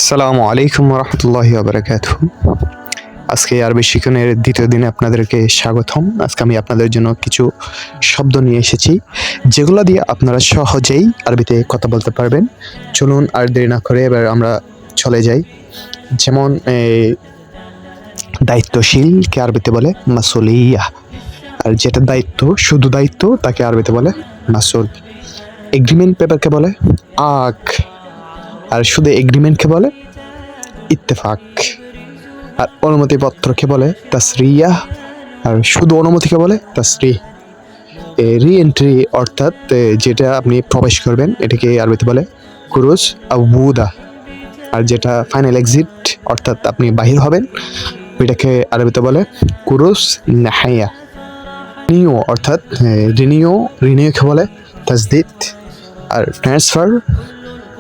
আসসালামু আলাইকুম রহমতুল্লাহি ওয়া আজকে আরবি শিখনের দ্বিতীয় দিনে আপনাদেরকে স্বাগতম। আজকে আমি আপনাদের জন্য কিছু শব্দ নিয়ে এসেছি যেগুলো দিয়ে আপনারা সহজেই আরবিতে কথা বলতে পারবেন। চলুন আর দেরি না করে এবার আমরা চলে যাই। যেমন দায়িত্বশীলকে আরবিতে বলে মাসুলিয়া, আর যেটা দায়িত্ব শুধু দায়িত্ব তাকে আরবিতে বলে মাসুল। এগ্রিমেন্ট পেপারকে বলে আক, আর শুধু এগ্রিমেন্টকে বলে ইত্তেফাক। আর অনুমতিপত্রকে বলে তাসরিয়া, আর শুধু অনুমতিকে বলে তাসরিহ। রি এন্ট্রি অর্থাৎ যেটা আপনি প্রবেশ করবেন এটাকে আরবিতে বলে কুরুজ আবুদা। আর যেটা ফাইনাল এক্সিট অর্থাৎ আপনি বাহির হবেন এটাকে আরবিতে বলে কুরুজ নাহাইয়া। রিনিউ অর্থাৎ রিনিউকে বলে তাজদিদ। আর ট্রান্সফার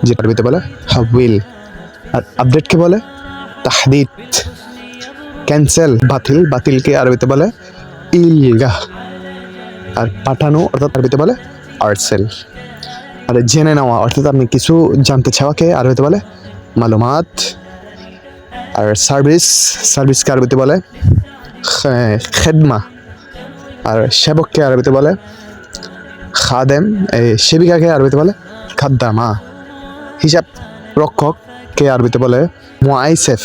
যেটা আরবিতে বলে হাউইল। আর আপডেটকে বলে তাহদিদ। ক্যান্সেল বাতিলকে আরবিতে বলে ইলগা। আর পাঠানো অর্থাৎ আরবিতে বলে আরসেল। আর জেনে নেওয়া অর্থাৎ আপনি কিছু জানতে চাওয়াকে আরবিতে বলে মালুমাত। আর সার্ভিসকে আরবিতে বলে খেদমা। আর সেবককে আরবিতে বলে খাদেম। সেবিকাকে আরবিতে বলে খাদ্দামা। হিসাব রক্ষককে আরবিতে বলে মুআইসেফ।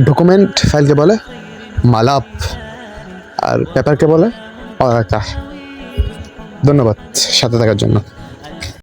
ডকুমেন্ট ফাইলকে বলে মালাপ। আর পেপারকে বলে অরাকা। ধন্যবাদ সাথে থাকার জন্য।